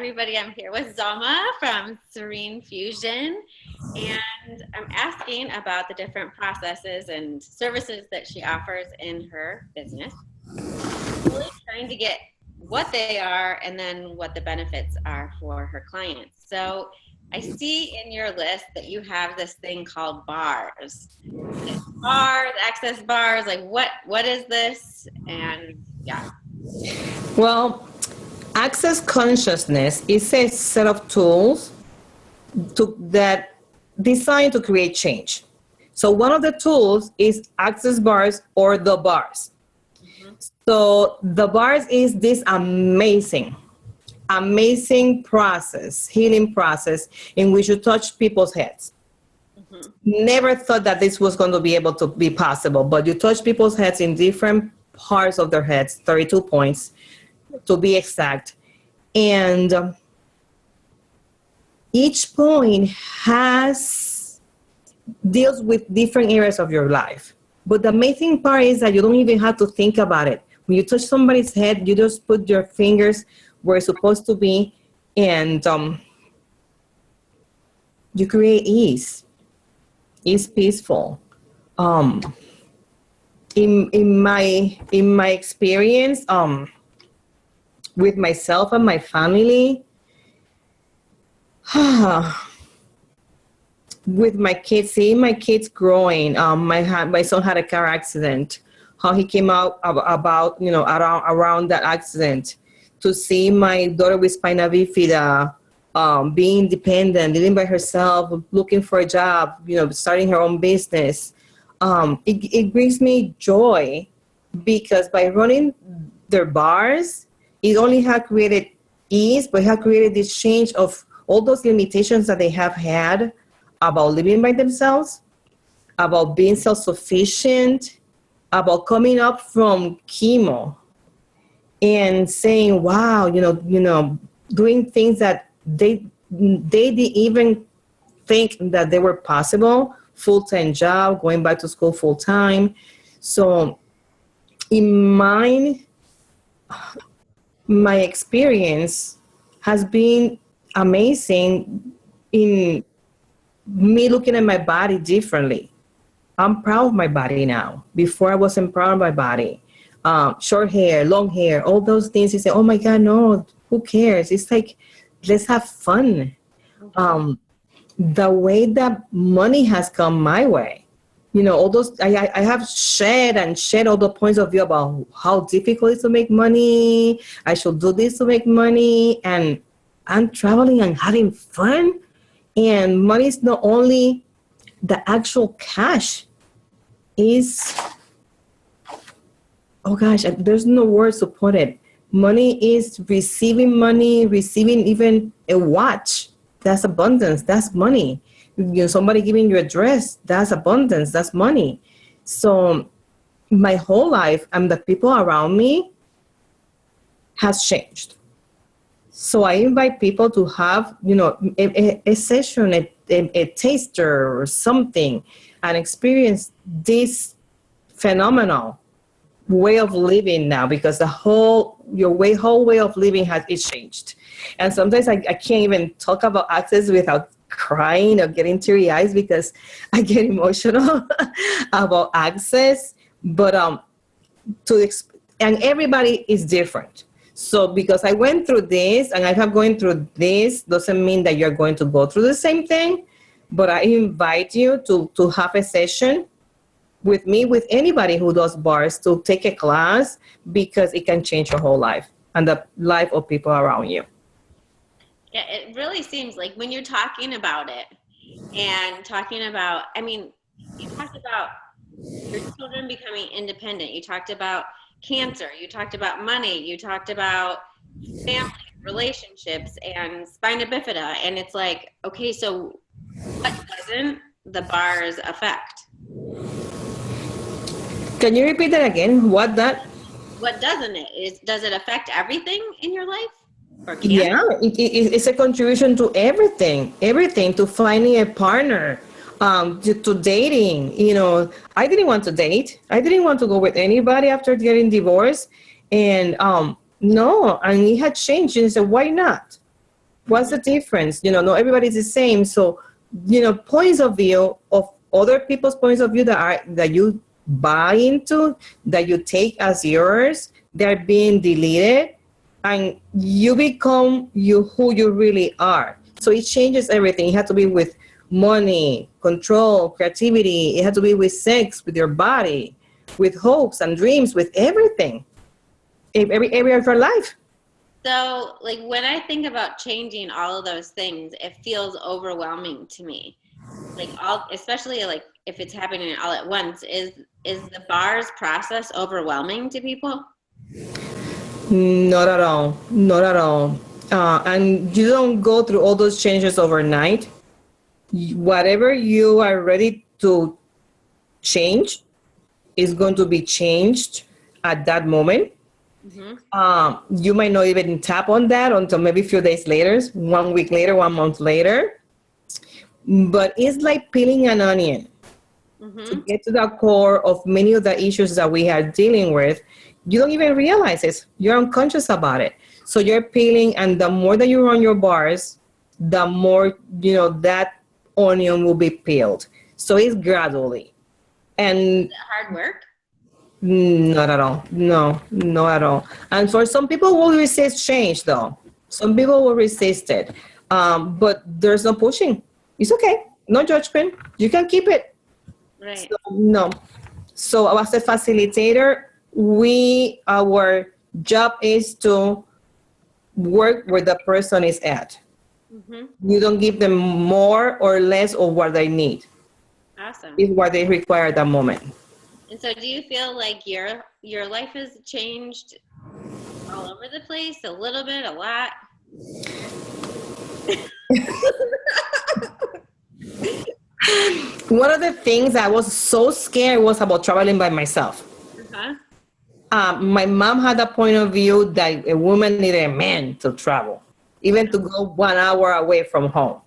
everybody. I'm here with Zulma from Serene Fusion, and I'm asking about the different processes and services that she offers in her business. Really trying to get what they are and then what the benefits are for her clients. So I see in your list that you have this thing called bars. Bars, access bars, like what is this? And yeah. Well, access consciousness is a set of tools that designed to create change. So one of the tools is access bars or the bars. Mm-hmm. So the bars is this amazing process, healing process in which you touch people's heads. Mm-hmm. Never thought that this was going to be able to be possible, but you touch people's heads in different parts of their heads, 32 points to be exact. And each point deals with different areas of your life. But the amazing part is that you don't even have to think about it. When you touch somebody's head, you just put your fingers where it's supposed to be, and you create ease. It's peaceful. In my experience, with myself and my family, with my kids, seeing my kids growing, my son had a car accident, how he came out about, around that accident, to see my daughter with spina bifida, being independent, living by herself, looking for a job, starting her own business. It brings me joy because by running their bars, it only had created ease, but it had created this change of all those limitations that they have had about living by themselves, about being self-sufficient, about coming up from chemo and saying, wow, doing things that they didn't even think that they were possible, full-time job, going back to school full-time. So in my experience has been amazing in me looking at my body differently. I'm proud of my body now. Before I wasn't proud of my body. Short hair, long hair, all those things. You say, oh my God, no, who cares? It's like, let's have fun. The way that money has come my way. All those, I have shared all the points of view about how difficult it is to make money. I should do this to make money. And I'm traveling and having fun. And money is not only the actual cash. Is, oh gosh, there's no words to put it. Money is receiving even a watch. That's abundance. That's money. Somebody giving you a dress, that's abundance, that's money. So my whole life and the people around me has changed. So I invite people to have, a session, a taster or something, and experience this phenomenal way of living now, because the whole way of living is changed. And sometimes I can't even talk about access without crying or getting teary eyes because I get emotional about access. But and everybody is different. So because I went through this and I have going through this doesn't mean that you're going to go through the same thing. But I invite you to have a session with me, with anybody who does bars, to take a class, because it can change your whole life and the life of people around you. Yeah, it really seems like when you're talking about it and talking about, you talked about your children becoming independent. You talked about cancer. You talked about money. You talked about family, relationships, and spina bifida. And it's like, okay, so what doesn't the bars affect? Can you repeat that again? What doesn't it? Does it affect everything in your life? Yeah, it's a contribution to everything, to finding a partner, to dating. I didn't want to date. I didn't want to go with anybody after getting divorced. And no, and it had changed. And I said, why not? What's the difference? Not everybody's the same. So, points of view of other people's points of view that you buy into, that you take as yours, they're being deleted, and you become who you really are. So it changes everything. It has to be with money, control, creativity. It has to be with sex, with your body, with hopes and dreams, with everything, in every area of our life. So, like, when I think about changing all of those things, it feels overwhelming to me. Like, especially like if it's happening all at once. Is the bars process overwhelming to people? Not at all. Not at all. And you don't go through all those changes overnight. Whatever you are ready to change is going to be changed at that moment. Mm-hmm. You might not even tap on that until maybe a few days later, 1 week later, 1 month later. But it's like peeling an onion. Mm-hmm. To get to the core of many of the issues that we are dealing with. You don't even realize it. You're unconscious about it. So you're peeling, and the more that you run your bars, the more, that onion will be peeled. So it's gradually. And is it hard work? Not at all. No, not at all. And for some people will resist change, though. Some people will resist it. But there's no pushing. It's okay. No judgment. You can keep it. Right. So, no. So as a facilitator, our job is to work where the person is at. Mm-hmm. You don't give them more or less of what they need. Awesome. It's what they require at that moment. And so do you feel like your life has changed all over the place? A little bit, a lot? One of the things I was so scared was about traveling by myself. Uh-huh. My mom had a point of view that a woman needed a man to travel, even to go 1 hour away from home.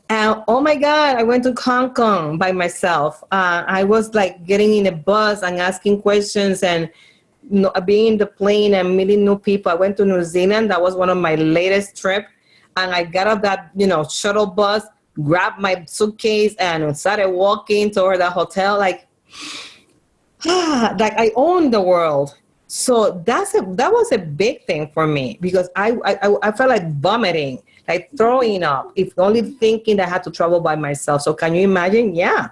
And oh my God, I went to Hong Kong by myself. I was like getting in a bus and asking questions and being in the plane and meeting new people. I went to New Zealand. That was one of my latest trips. And I got off that, shuttle bus, grabbed my suitcase and started walking toward the hotel like I owned the world. So that was a big thing for me because I felt like vomiting, like throwing up, if only thinking that I had to travel by myself. So can you imagine? Yeah.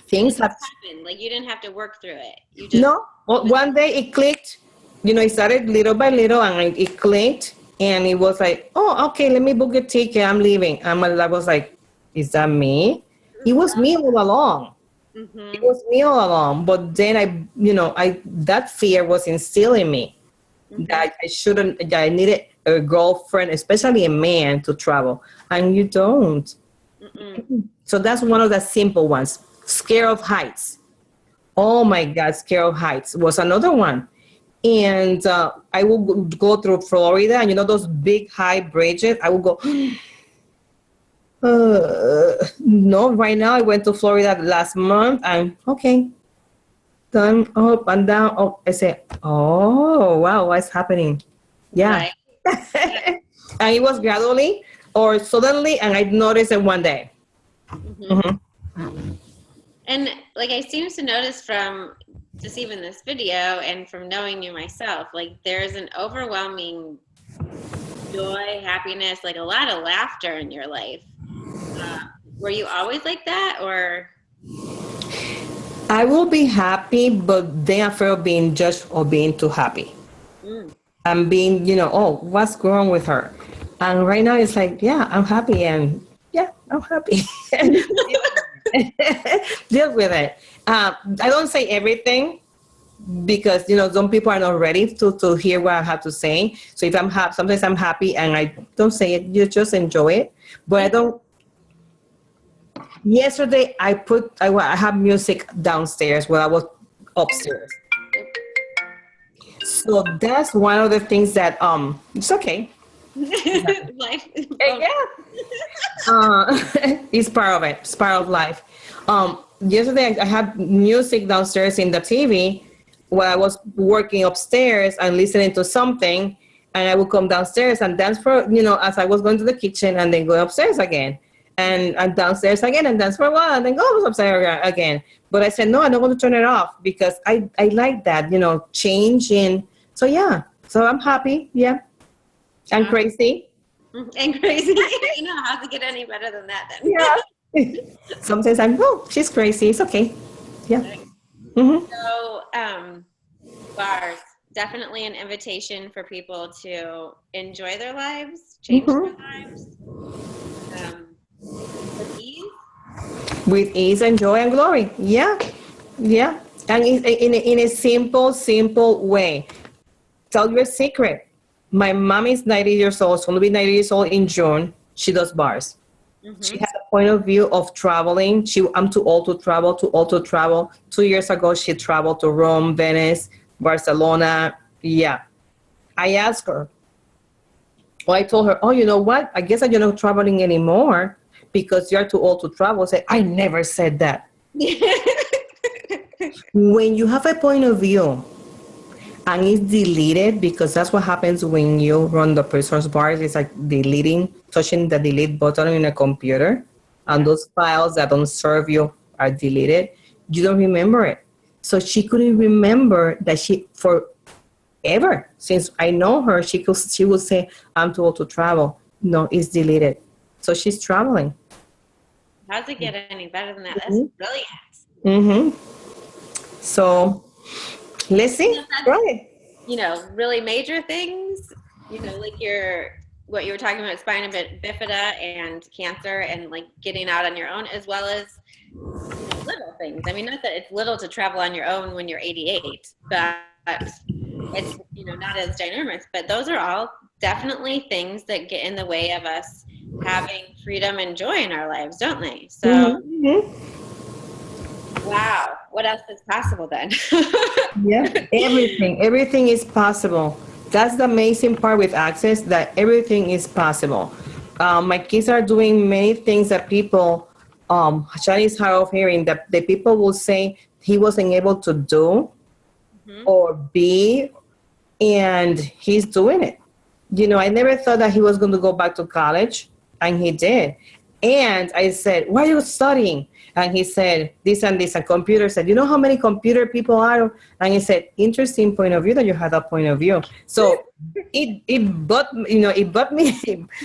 Things have happened. Like you didn't have to work through it. You just no. Well, one day it clicked. It started little by little and it clicked. And it was like, oh, okay, let me book a ticket. I'm leaving. I was like, is that me? It was me all along. Mm-hmm. It was me all along. But then that fear was instilled in me. Mm-hmm. That I needed a girlfriend, especially a man, to travel. And you don't. Mm-mm. So that's one of the simple ones. Scared of heights. Oh my God, scared of heights was another one. And I will go through Florida, and those big high bridges. I will go. No, right now I went to Florida last month, and okay, done up and down. Oh, I say, oh wow, what's happening? Yeah, right. And it was gradually or suddenly, and I noticed it one day. Mm-hmm. Mm-hmm. And like I seem to notice from just even this video and from knowing you myself, like there's an overwhelming joy, happiness, like a lot of laughter in your life. Were you always like that, or? I will be happy, but then I feel being judged or being too happy. I'm being, oh, what's wrong with her? And right now it's like, yeah, I'm happy, and yeah, I'm happy. Deal with it. I don't say everything because some people are not ready to hear what I have to say. So if I'm happy, sometimes I'm happy and I don't say it. You just enjoy it. But I don't. Yesterday I have music downstairs while I was upstairs. So that's one of the things that it's okay. Life. Yeah. It's part of it. It's part of life. Yesterday I had music downstairs in the TV while I was working upstairs and listening to something, And I would come downstairs and dance for, as I was going to the kitchen and then go upstairs again. And I'm downstairs again and dance for a while and then go upstairs again. But I said, no, I don't want to turn it off because I like that, change in. So, yeah. So I'm happy. Yeah. And crazy. And crazy. How's it get any better than that then? Yeah. Sometimes she's crazy. It's okay. Yeah. Mm-hmm. So, bars, definitely an invitation for people to enjoy their lives, change their lives. With ease. With ease and joy and glory. Yeah. Yeah. And in a simple way. Tell you a secret. My mom is 90 years old. She's going to be 90 years old in June. She does bars. Mm-hmm. She has a point of view of traveling. I'm too old to travel. 2 years ago, she traveled to Rome, Venice, Barcelona. Yeah. I asked her. Well, I told her, oh, you know what? I guess you're not traveling anymore because you're too old to travel. I said, I never said that. When you have a point of view and it's deleted, because that's what happens when you run the person's bars, it's like touching the delete button in a computer, and those files that don't serve you are deleted. You don't remember it. So she couldn't remember that forever. Since I know her, she would say, I'm too old to travel. No, it's deleted. So she's traveling. How's it get any better than that? That's brilliant. Mm-hmm. So, let's see. Right. Really major things, like what you were talking about, spina bifida and cancer and like getting out on your own, as well as little things. I mean, not that it's little to travel on your own when you're 88, but it's, not as ginormous, but those are all definitely things that get in the way of us having freedom and joy in our lives, don't they? So, wow, what else is possible then? Yeah, everything is possible. That's the amazing part with Access, that everything is possible. My kids are doing many things that people, Shani is hard of hearing, that the people will say he wasn't able to do or be, and he's doing it. I never thought that he was going to go back to college, and he did. And I said, why are you studying? And he said, this and this. And computer said, you know how many computer people are? And he said, interesting point of view that you had that point of view. So it but me.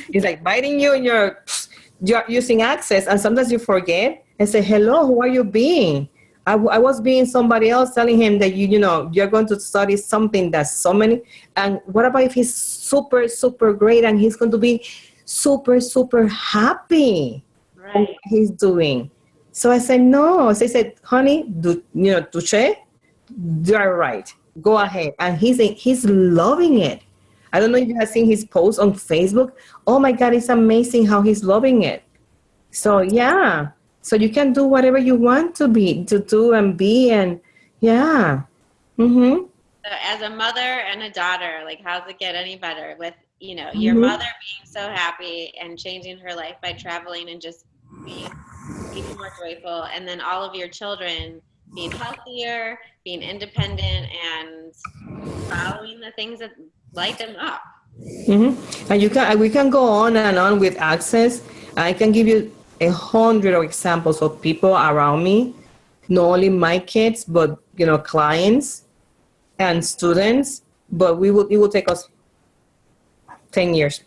It's like biting you and you're using Access. And sometimes you forget and say, hello, who are you being? I was being somebody else, telling him that, you're going to study something that's so many. And what about if he's super, super great and he's going to be super, super happy on what he's doing? So I said, no. So I said, honey, touche, you're right. Go ahead. And he's loving it. I don't know if you have seen his post on Facebook. Oh my God, it's amazing how he's loving it. So yeah. So you can do whatever you want to do and be, and yeah. Mm-hmm. So as a mother and a daughter, like, how's it get any better with, your mother being so happy and changing her life by traveling and just being even more joyful, and then all of your children being healthier, being independent, and following the things that light them up. Mm-hmm. And we can go on and on with Access. I can give you 100 of examples of people around me, not only my kids, but clients and students. But it will take us 10 years.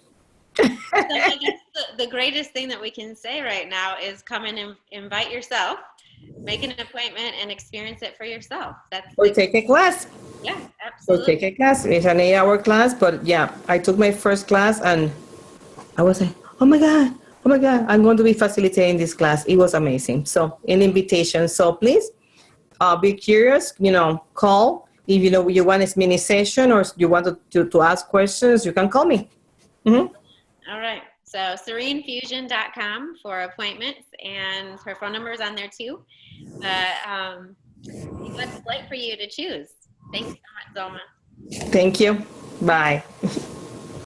So I guess the greatest thing that we can say right now is come and invite yourself, make an appointment, and experience it for yourself. Or take a class. Yeah, absolutely. So take a class. It's an 8-hour class, but yeah, I took my first class and I was like, oh my God, I'm going to be facilitating this class. It was amazing. So an invitation. So please be curious, call. If you want a mini session or you want to ask questions, you can call me. Mm-hmm. All right. So serenefusion.com for appointments, and her phone number is on there too. But what's like for you to choose? Thanks so much, Zulma. Thank you. Bye.